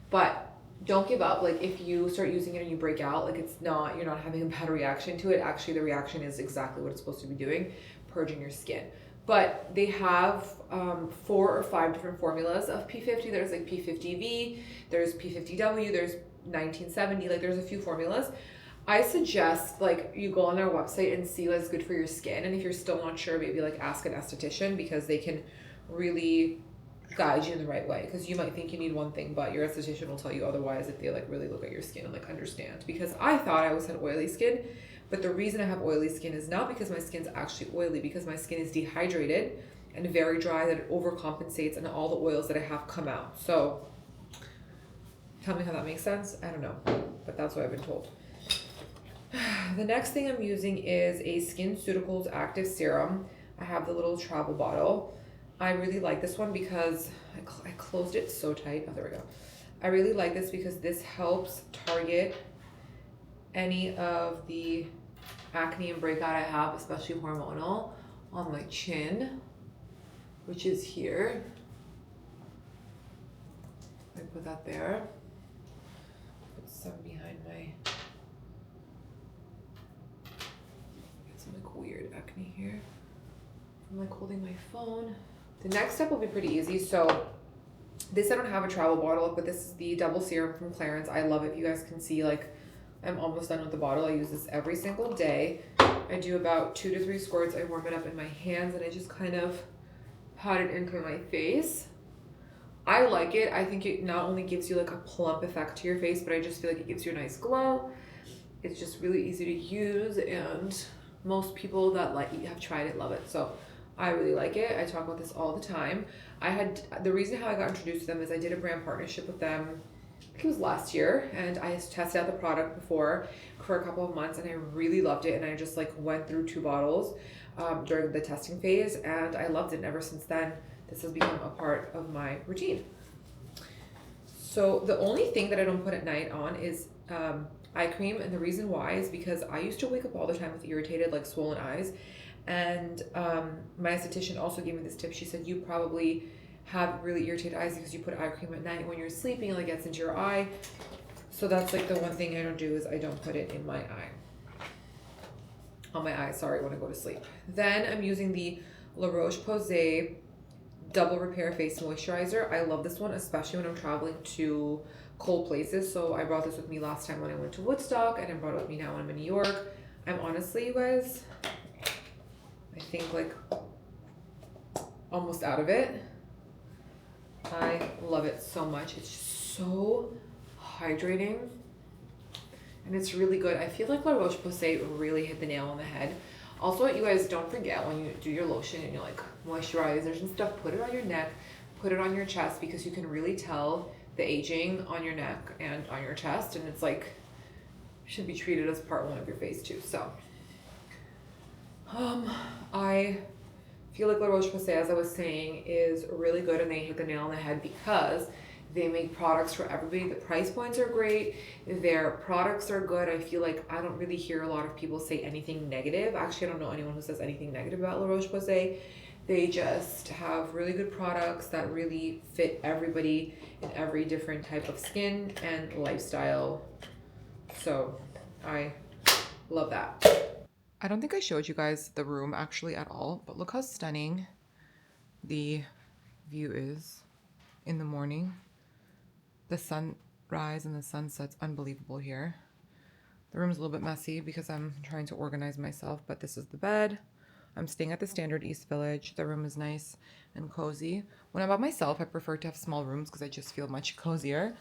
But don't give up. Like if you start using it and you break out, like you're not having a bad reaction to it. Actually, the reaction is exactly what it's supposed to be doing, purging your skin. But they have 4 or 5 different formulas of P50. There's like P50V, there's P50W, there's 1970, like there's a few formulas. I suggest like you go on their website and see what's good for your skin. And if you're still not sure, maybe like ask an esthetician, because they can really guide you in the right way. Because you might think you need one thing, but your esthetician will tell you otherwise if they like really look at your skin and like understand. Because I thought I always had oily skin, but the reason I have oily skin is not because my skin's actually oily, because my skin is dehydrated and very dry, that it overcompensates and all the oils that I have come out. So tell me how that makes sense. I don't know, but that's what I've been told. The next thing I'm using is a SkinCeuticals Active Serum. I have the little travel bottle. I really like this one because I closed it so tight. Oh, there we go. I really like this because this helps target any of the acne and breakout I have, especially hormonal, on my chin, which is here. I put that there. Put some behind my... weird acne here. I'm like holding my phone. The next step will be pretty easy. So this, I don't have a travel bottle, but this is the double serum from Clarins. I love it. You guys can see, like, I'm almost done with the bottle. I use this every single day. I do about 2 to 3 squirts. I warm it up in my hands and I just kind of pat it into my face. I like it. I think it not only gives you like a plump effect to your face, but I just feel like it gives you a nice glow. It's just really easy to use, and most people that have tried it love it. So I really like it. I talk about this all the time. The reason how I got introduced to them is I did a brand partnership with them, I think it was last year, and I tested out the product before for a couple of months and I really loved it, and I just like went through 2 bottles during the testing phase, and I loved it, and ever since then this has become a part of my routine. So the only thing that I don't put at night on is eye cream, and the reason why is because I used to wake up all the time with irritated, like swollen eyes, and my esthetician also gave me this tip. She said you probably have really irritated eyes because you put eye cream at night when you're sleeping, and it gets into your eye. So that's like the one thing I don't do, is I don't put it in my eye. On my eye, sorry, when I go to sleep. Then I'm using the La Roche-Posay Double Repair Face Moisturizer. I love this one, especially when I'm traveling to cold places. So I brought this with me last time when I went to Woodstock, and I brought it with me now when I'm in New York. I'm honestly, you guys, I think like almost out of it. I love it so much. It's just so hydrating and it's really good. I feel like La Roche-Posay really hit the nail on the head. Also, you guys, don't forget when you do your lotion and you like moisturizers and stuff, put it on your neck, put it on your chest, because you can really tell the aging on your neck and on your chest, and it's like should be treated as part 1 of your face too. So I feel like La Roche-Posay, as I was saying, is really good, and they hit the nail on the head because they make products for everybody. The price points are great. Their products are good. I feel like I don't really hear a lot of people say anything negative. Actually, I don't know anyone who says anything negative about La Roche-Posay. They just have really good products that really fit everybody in every different type of skin and lifestyle. So I love that. I don't think I showed you guys the room actually at all, but look how stunning the view is in the morning. The sunrise and the sunset's unbelievable here. The room's a little bit messy because I'm trying to organize myself, but this is the bed. I'm staying at the Standard East Village. The room is nice and cozy. When I'm by myself, I prefer to have small rooms because I just feel much cozier.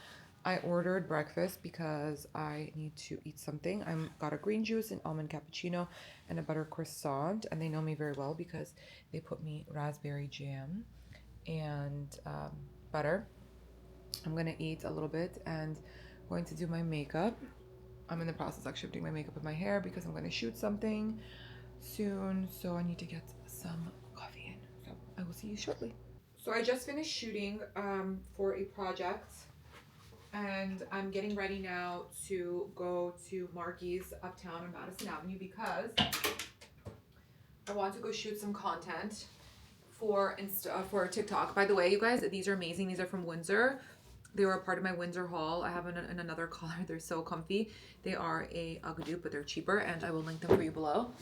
I ordered breakfast because I need to eat something. I got a green juice, an almond cappuccino, and a butter croissant. And they know me very well because they put me raspberry jam and butter. I'm going to eat a little bit and going to do my makeup. I'm in the process actually of doing my makeup and my hair because I'm going to shoot something soon. So I need to get some coffee in. So I will see you shortly. So I just finished shooting for a project. And I'm getting ready now to go to Marky's uptown on Madison Avenue because I want to go shoot some content for TikTok. By the way, you guys, these are amazing. These are from Windsor. They were a part of my Windsor haul. I have them in another color. They're so comfy. They are a UGG dupe, but they're cheaper, and I will link them for you below.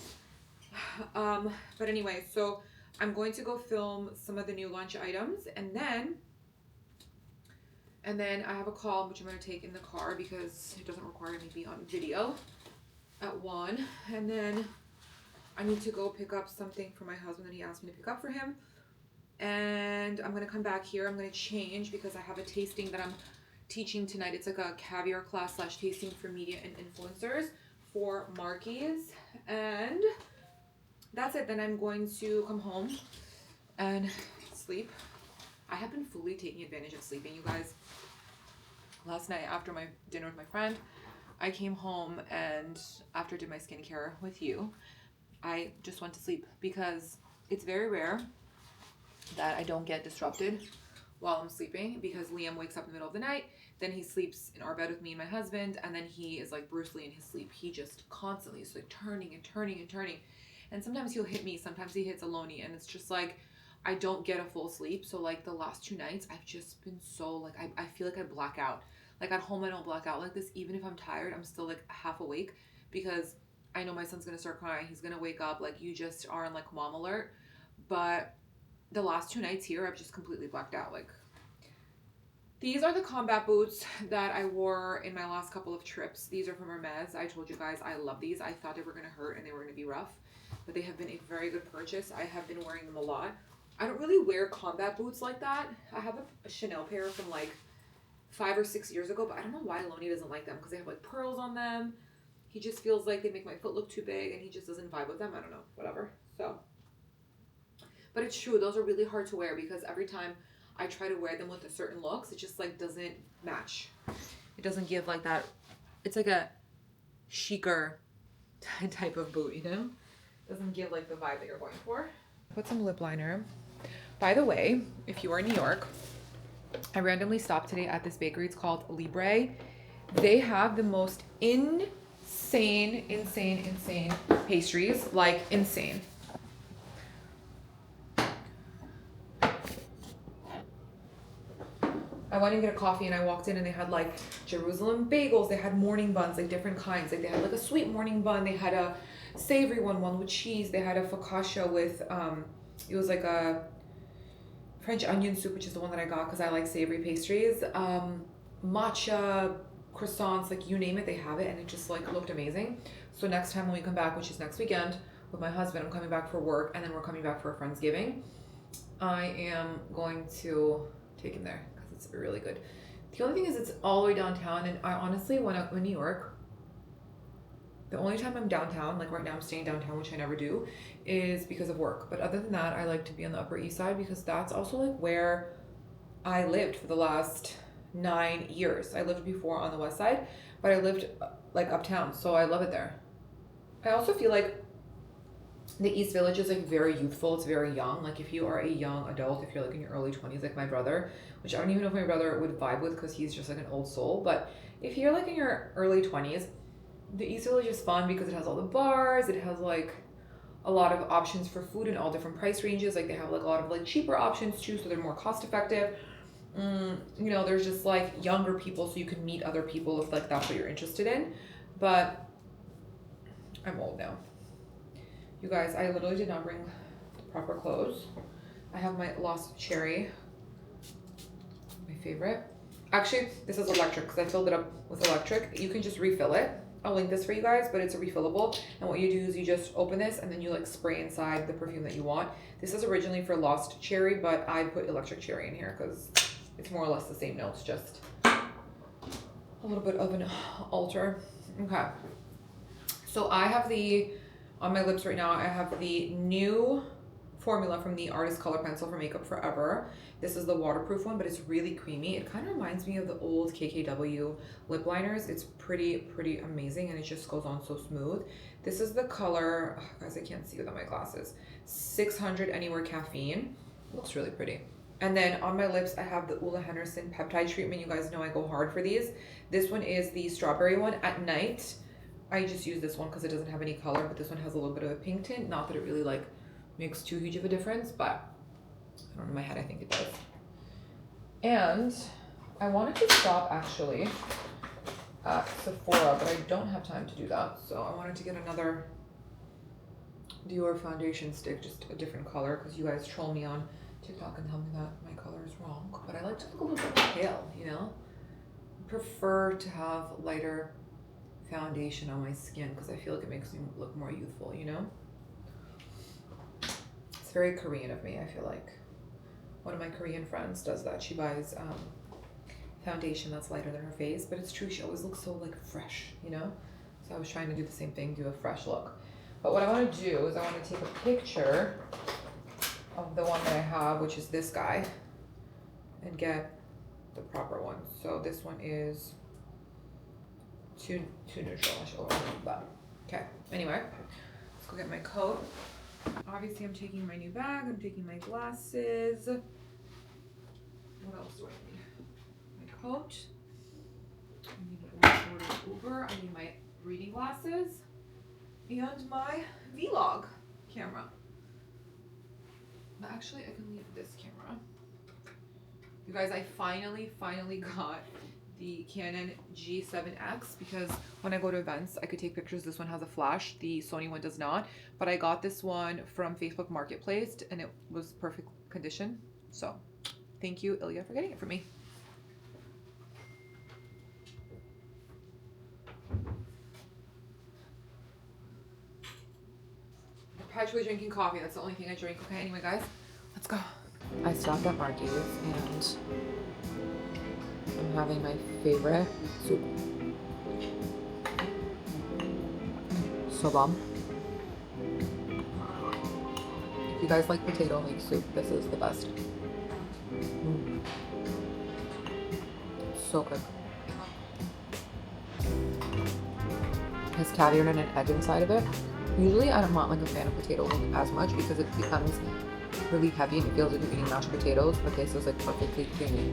But anyway, so I'm going to go film some of the new lunch items, and then I have a call which I'm going to take in the car because it doesn't require me to be on video at 1. And then I need to go pick up something for my husband that he asked me to pick up for him. And I'm going to come back here. I'm going to change because I have a tasting that I'm teaching tonight. It's like a caviar class / tasting for media and influencers for Marky's. And that's it. Then I'm going to come home and sleep. I have been fully taking advantage of sleeping, you guys. Last night after my dinner with my friend, I came home, and after I did my skincare with you, I just went to sleep because it's very rare that I don't get disrupted while I'm sleeping, because Liam wakes up in the middle of the night, then he sleeps in our bed with me and my husband, and then he is like Bruce Lee in his sleep. He just constantly is like turning and turning and turning. And sometimes he'll hit me, sometimes he hits Aloni, and it's just like I don't get a full sleep. So like the last 2 nights, I've just been so like, I feel like I black out. Like at home, I don't black out like this. Even if I'm tired, I'm still like half awake because I know my son's going to start crying. He's going to wake up. Like you just are in like mom alert. But the last 2 nights here, I've just completely blacked out. Like these are the combat boots that I wore in my last couple of trips. These are from Hermes. I told you guys I love these. I thought they were going to hurt and they were going to be rough, but they have been a very good purchase. I have been wearing them a lot. I don't really wear combat boots like that. I have a Chanel pair from like 5 or 6 years ago, but I don't know why Aloni doesn't like them because they have like pearls on them. He just feels like they make my foot look too big and he just doesn't vibe with them. I don't know, whatever. So, but it's true. Those are really hard to wear because every time I try to wear them with a certain looks, it just like doesn't match. It doesn't give like that. It's like a chicer type of boot, you know? It doesn't give like the vibe that you're going for. Put some lip liner. By the way, if you are in New York, I randomly stopped today at this bakery. It's called Libre. They have the most insane pastries, like insane. I went and get a coffee and I walked in and they had like Jerusalem bagels. They had morning buns, like different kinds. Like they had like a sweet morning bun. They had a savory one with cheese. They had a focaccia with, it was like a French onion soup, which is the one that I got because I like savory pastries. Matcha, croissants, like you name it, they have it. And it just like looked amazing. So next time when we come back, which is next weekend with my husband, I'm coming back for work and then we're coming back for a Friendsgiving. I am going to take him there. It's really good. The only thing is it's all the way downtown, and I honestly, when I'm in New York, the only time I'm downtown, like right now I'm staying downtown, which I never do, is because of work. But other than that, I like to be on the Upper East Side because that's also like where I lived for the last 9 years. I lived before on the West Side, but I lived like uptown, so I love it there. I also feel like the East Village is like very youthful. It's very young. Like if you are a young adult, if you're like in your early 20s, like my brother, which I don't even know if my brother would vibe with because he's just like an old soul. But if you're like in your early 20s, the East Village is fun because it has all the bars. It has like a lot of options for food in all different price ranges. Like they have like a lot of like cheaper options too, so they're more cost effective. You know, there's just like younger people, so you can meet other people if like that's what you're interested in. But I'm old now. You guys, I literally did not bring the proper clothes. I have my Lost Cherry, my favorite. Actually, this is electric because I filled it up with electric. You can just refill it. I'll link this for you guys, but it's a refillable. And what you do is you just open this and then you like spray inside the perfume that you want. This is originally for Lost Cherry, but I put electric cherry in here because it's more or less the same notes, just a little bit of an alter. Okay. So I have on my lips right now, I have the new formula from the Artist Color Pencil for Makeup Forever. This is the waterproof one, but it's really creamy. It kind of reminds me of the old KKW lip liners. It's pretty amazing, and it just goes on so smooth. This is the color, guys, I can't see without my glasses, 600 Anywhere Caffeine. It looks really pretty. And then on my lips, I have the Ula Henderson Peptide Treatment. You guys know I go hard for these. This one is the strawberry one. At night, I just use this one because it doesn't have any color, but this one has a little bit of a pink tint. Not that it really like makes too huge of a difference, but I don't know, in my head I think it does. And I wanted to stop actually at Sephora, but I don't have time to do that. So I wanted to get another Dior foundation stick, just a different color, because you guys troll me on TikTok and tell me that my color is wrong. But I like to look a little bit pale, you know? I prefer to have lighter foundation on my skin because I feel like it makes me look more youthful, you know? It's very Korean of me, I feel like. One of my Korean friends does that. She buys foundation that's lighter than her face, but it's true, she always looks so like fresh, you know? So I was trying to do the same thing, do a fresh look. But what I want to do is I want to take a picture of the one that I have, which is this guy, and get the proper one. So this one is too neutral. I should remove that. Okay, anyway, let's go get my coat. Obviously, I'm taking my new bag. I'm taking my glasses. What else do I need? My coat. I need to order Uber. I need my reading glasses. And my vlog camera. But actually, I can leave this camera. You guys, I finally got the Canon G7X because when I go to events, I could take pictures. This one has a flash. The Sony one does not. But I got this one from Facebook Marketplace and it was perfect condition. So thank you, Ilya, for getting it for me. Perpetually drinking coffee. That's the only thing I drink. Okay, anyway, guys, let's go. I stopped at Marky's and I'm having my favorite soup. So bomb. If you guys like potato leek soup, this is the best. So good. It has caviar and an egg inside of it. Usually I'm not like a fan of potato leek as much because it becomes really heavy and it feels like you're eating mashed potatoes, but this is like perfectly creamy.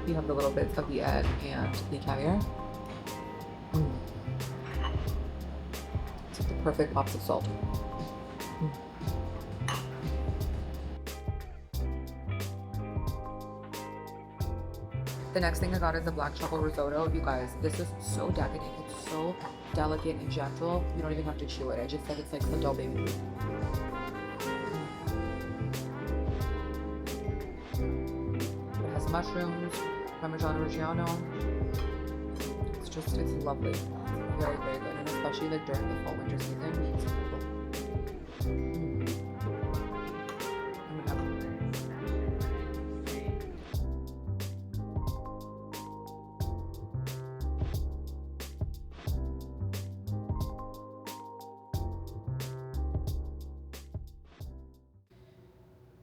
You have the little bits of the egg and the caviar. It's like the perfect pops of salt. The next thing I got is the black truffle risotto. You guys, this is so decadent. It's so delicate and gentle. You don't even have to chew it. I just said it's like adult baby food. It has mushrooms, Parmigiano Reggiano. It's lovely. It's very, very good. And especially like during the fall winter season, it's incredible.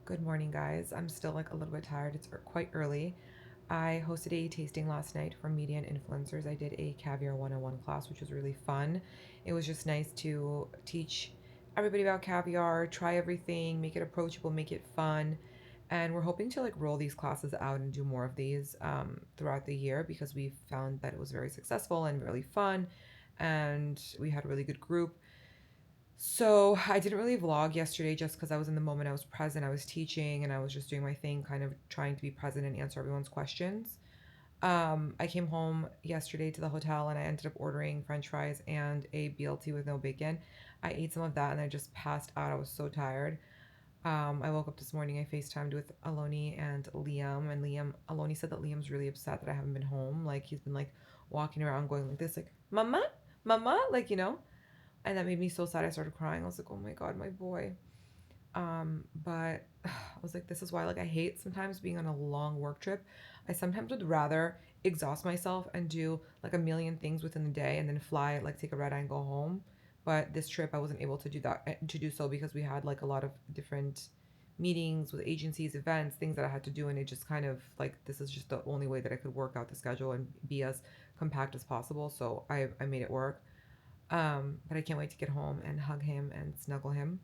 Good morning, guys. I'm still like a little bit tired. It's quite early. I hosted a tasting last night for media and influencers. I did a Caviar 101 class, which was really fun. It was just nice to teach everybody about caviar, try everything, make it approachable, make it fun. And we're hoping to like roll these classes out and do more of these throughout the year because we found that it was very successful and really fun. And we had a really good group. So I didn't really vlog yesterday just because I was in the moment. I was present. I was teaching and I was just doing my thing, kind of trying to be present and answer everyone's questions. I came home yesterday to the hotel and I ended up ordering French fries and a BLT with no bacon. I ate some of that and I just passed out. I was so tired. I woke up this morning. I FaceTimed with Aloni and Liam, and Aloni said that Liam's really upset that I haven't been home. Like he's been like walking around going like this, like mama, mama, like you know. And that made me so sad. I started crying. I was like, oh my God, my boy. But I was like, this is why like I hate sometimes being on a long work trip. I sometimes would rather exhaust myself and do like a million things within the day and then fly, like take a red eye and go home. But this trip I wasn't able to do so because we had like a lot of different meetings with agencies, events, things that I had to do, and it just kind of like this is just the only way that I could work out the schedule and be as compact as possible. So I made it work. But I can't wait to get home and hug him and snuggle him.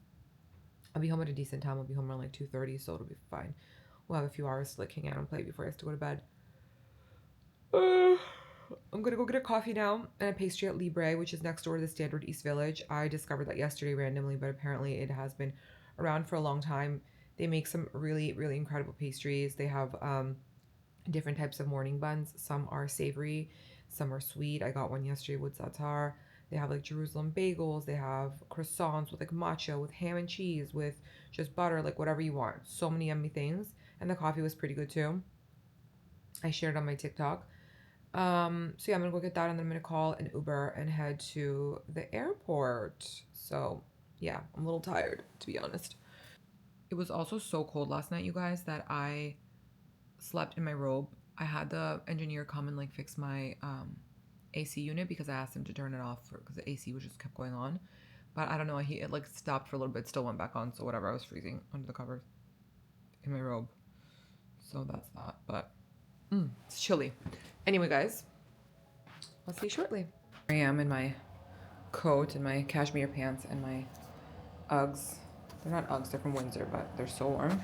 I'll be home at a decent time. I'll be home around like 2:30, so it'll be fine. We'll have a few hours to like hang out and play before I have to go to bed. I'm gonna go get a coffee now and a pastry at Libre, which is next door to the Standard East Village. I discovered that yesterday randomly, but apparently it has been around for a long time. They make some really, really incredible pastries. They have different types of morning buns. Some are savory, some are sweet. I got one yesterday with za'atar. They have like Jerusalem bagels. They have croissants with like matcha, with ham and cheese, with just butter, like whatever you want. So many yummy things. And the coffee was pretty good too. I shared it on my TikTok. So yeah, I'm gonna go get that and then I'm gonna call an Uber and head to the airport. So yeah, I'm a little tired, to be honest. It was also so cold last night, you guys, that I slept in my robe. I had the engineer come and like fix my AC unit because I asked him to turn it off because the AC was just kept going on. But I don't know, it like stopped for a little bit, still went back on. So whatever, I was freezing under the covers in my robe. So that's that. But it's chilly. Anyway, guys, I'll see you shortly. I am in my coat and my cashmere pants and my Uggs. They're not Uggs, they're from Windsor, but they're so warm.